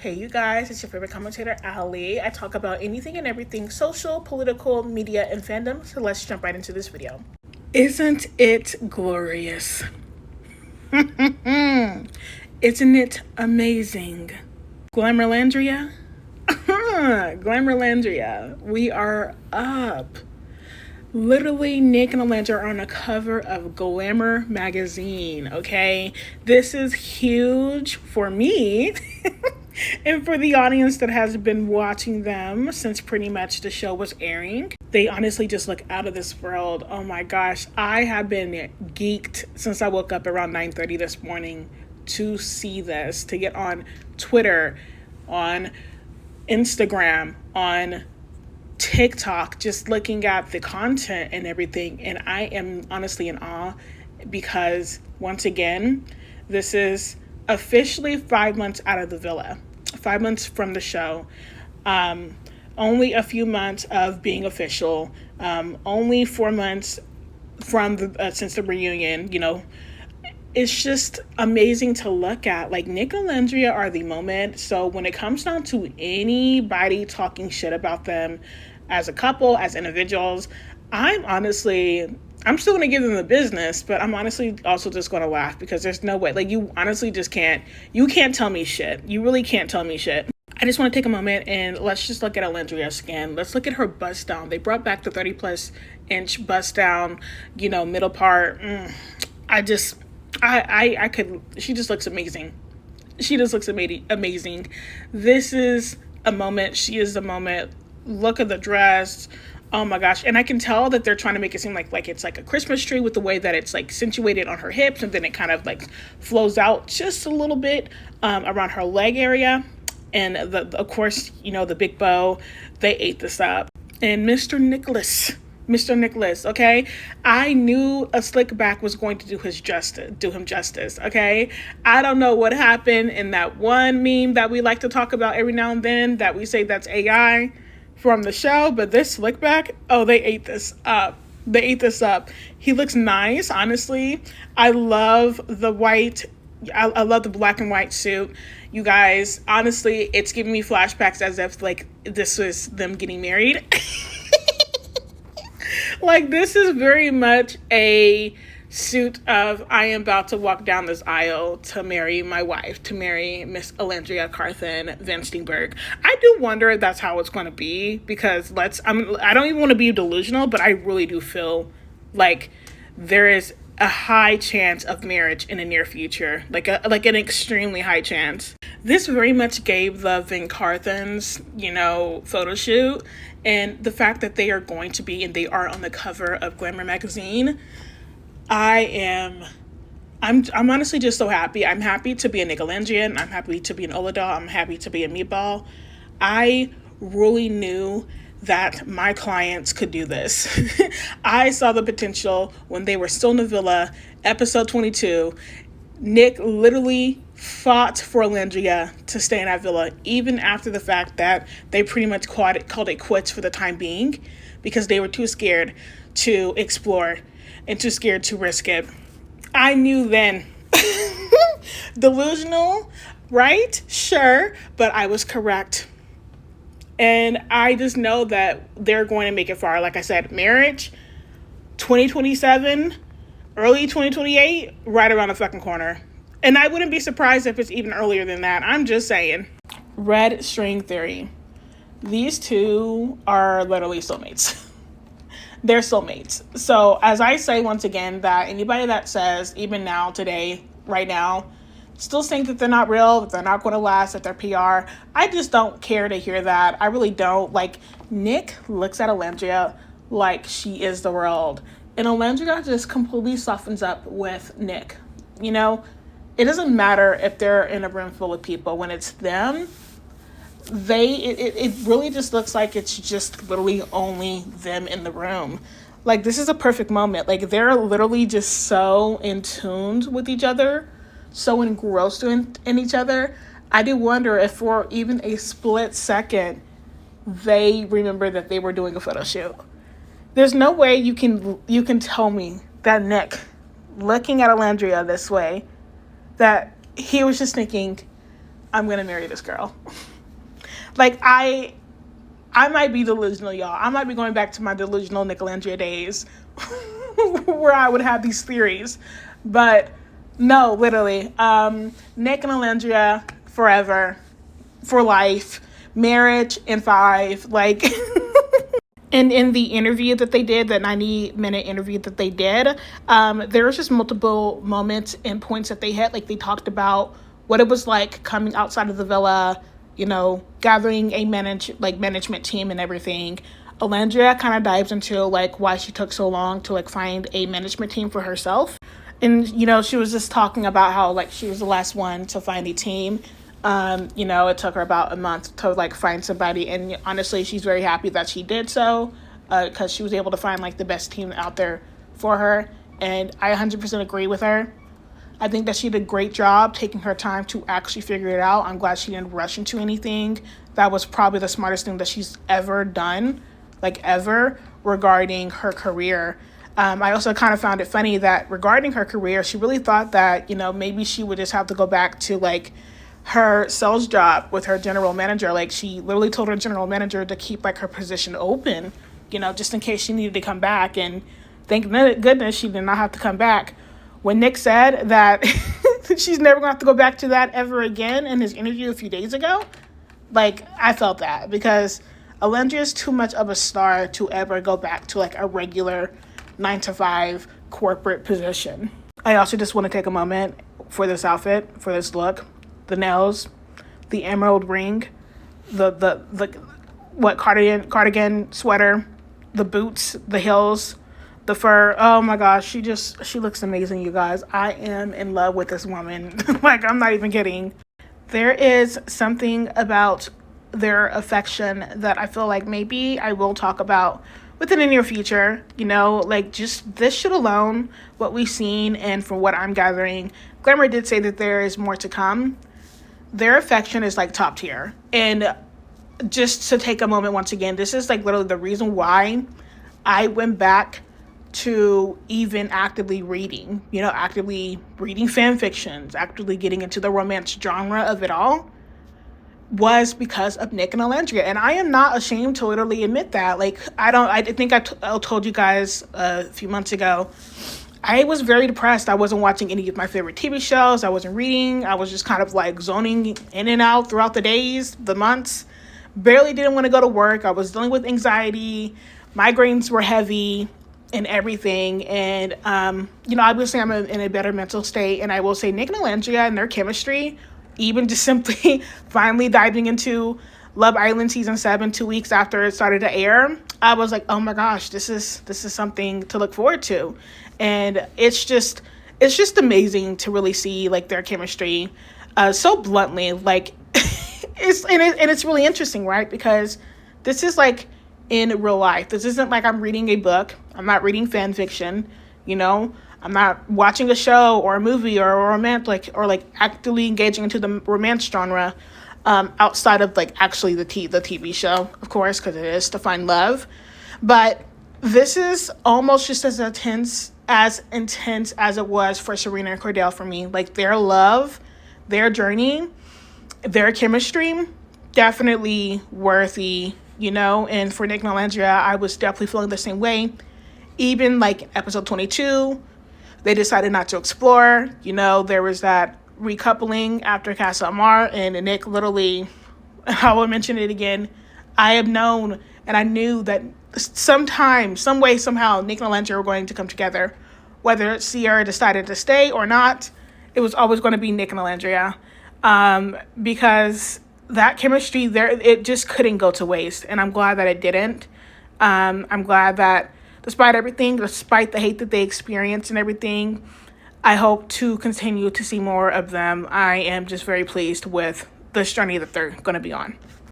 Hey you guys, it's your favorite commentator, Ali. I talk about anything and everything social, political, media, and fandom, so let's jump right into this video. Isn't it glorious? Isn't it amazing? Glamourlandria? Glamourlandria, we are up. Literally, Nick and Olandria are on the cover of Glamour magazine, okay? This is huge for me and for the audience that has been watching them since pretty much the show was airing. They honestly just look out of this world. Oh my gosh, I have been geeked since I woke up around 9:30 this morning to see this, to get on Twitter, on Instagram, on TikTok, just looking at the content and everything, and I am honestly in awe because once again, this is officially 5 months out of the villa, 5 months from the show, only a few months of being official, only 4 months from the since the reunion. It's just amazing to look at. Like, Nick and Olandria are the moment. So when it comes down to anybody talking shit about them as a couple, as individuals, I'm still going to give them the business, but I'm honestly also just going to laugh because there's no way. Like, you honestly just can't tell me shit. You really can't tell me shit. I just want to take a moment and let's just look at Olandria's skin. Let's look at her bust down. They brought back the 30 plus inch bust down, middle part. She just looks amazing. She just looks amazing. This is a moment. She is the moment. Look at the dress. Oh my gosh. And I can tell that they're trying to make it seem like it's like a Christmas tree with the way that it's like accentuated on her hips, and then it kind of like flows out just a little bit around her leg area. And of course, the big bow. They ate this up. And Mr. Nicholas, okay? I knew a slick back was going to do him justice, okay? I don't know what happened in that one meme that we like to talk about every now and then that we say that's AI from the show, but this slick back, they ate this up. He looks nice, honestly. I love the white. I love the black and white suit. You guys, honestly, it's giving me flashbacks as if like this was them getting married. Like, this is very much a suit of I am about to walk down this aisle to marry my wife, to marry Miss Olandria Carthen Van Steenberg. I do wonder if that's how it's going to be, because I don't even want to be delusional, but I really do feel like there is a high chance of marriage in the near future, like an extremely high chance. This very much gave the Van Carthens, photoshoot, and the fact that they are going to be, and they are on the cover of Glamour magazine. I'm honestly just so happy. I'm happy to be a Nickelandrian. I'm happy to be an Oladol. I'm happy to be a Meatball. I really knew that my clients could do this. I saw the potential when they were still in the villa, episode 22. Nick literally fought for Olandria to stay in that villa, even after the fact that they pretty much called it quits for the time being, because they were too scared to explore and too scared to risk it. I knew then. Delusional, right? Sure, but I was correct. And I just know that they're going to make it far. Like I said, marriage, 2027, early 2028, right around the fucking corner. And I wouldn't be surprised if it's even earlier than that. I'm just saying. Red string theory. These two are literally soulmates. They're soulmates. So as I say once again, that anybody that says, even now, today, right now, still saying that they're not real, that they're not going to last, that they're PR, I just don't care to hear that. I really don't. Like, Nick looks at Olandria like she is the world. And Olandria just completely softens up with Nick. It doesn't matter if they're in a room full of people. When it's them, it really just looks like it's just literally only them in the room. Like, this is a perfect moment. Like, they're literally just so in tune with each other, so engrossed in each other. I do wonder if for even a split second they remember that they were doing a photo shoot. There's no way you can tell me that Nick, looking at Olandria this way, that he was just thinking, I'm gonna marry this girl. Like, I might be delusional, y'all. I might be going back to my delusional Olandria days where I would have these theories. But no, literally. Nick and Olandria forever, for life, marriage in 5. Like, and in the interview that they did, that 90-minute interview that they did, there was just multiple moments and points that they hit. Like, they talked about what it was like coming outside of the villa, you know, gathering a management team and everything. Olandria kind of dives into like why she took so long to like find a management team for herself. And, you know, she was just talking about how like she was the last one to find a team. You know, it took her about a month to like find somebody, and honestly, she's very happy that she did so, because she was able to find like the best team out there for her. And I 100% agree with her. I think that she did a great job taking her time to actually figure it out. I'm glad she didn't rush into anything. That was probably the smartest thing that she's ever done, like ever, regarding her career. I also kind of found it funny that regarding her career, she really thought that, you know, maybe she would just have to go back to like her sales job with her general manager. Like, she literally told her general manager to keep like her position open, you know, just in case she needed to come back. And thank goodness she did not have to come back. When Nick said that she's never going to have to go back to that ever again in his interview a few days ago, like, I felt that, because Olandria is too much of a star to ever go back to like a regular 9-to-5 corporate position. I also just want to take a moment for this outfit, for this look. The nails, the emerald ring, the cardigan sweater, the boots, the heels, the fur. Oh my gosh, she looks amazing, you guys. I am in love with this woman. Like, I'm not even kidding. There is something about their affection that I feel like maybe I will talk about within the near future. You know, like, just this shit alone, what we've seen, and from what I'm gathering, Glamour did say that there is more to come. Their affection is like top tier. And just to take a moment once again, this is like literally the reason why I went back to even actively reading fan fictions, actively getting into the romance genre of it all, was because of Nick and Olandria. And I am not ashamed to literally admit that. Like, I think I told you guys a few months ago, I was very depressed. I wasn't watching any of my favorite TV shows. I wasn't reading. I was just kind of like zoning in and out throughout the days, the months. Barely didn't want to go to work. I was dealing with anxiety. Migraines were heavy and everything. And, you know, obviously I'm in a better mental state. And I will say Nick and Olandria and their chemistry, even just simply finally diving into Love Island season 7 2 weeks after it started to air, I was like, oh my gosh, this is something to look forward to. And it's just amazing to really see like their chemistry so bluntly. Like, it's really interesting, right? Because this is like in real life. This isn't like I'm reading a book. I'm not reading fan fiction, you know. I'm not watching a show or a movie or a romantic or like actively engaging into the romance genre, outside of like actually the TV show, of course, because it is to find love. But this is almost just as intense as it was for Serena and Cordell for me. Like, their love, their journey, their chemistry, definitely worthy, you know. And for Nick and Olandria, I was definitely feeling the same way. Even like episode 22, they decided not to explore. You know, there was that recoupling after Casa Amar, and Nick literally, I will mention it again, I have known and I knew that sometime, some way, somehow, Nick and Olandria were going to come together. Whether Sierra decided to stay or not, it was always going to be Nick and Olandria. Because that chemistry there, it just couldn't go to waste. And I'm glad that it didn't. I'm glad that despite everything, despite the hate that they experienced and everything, I hope to continue to see more of them. I am just very pleased with this journey that they're going to be on.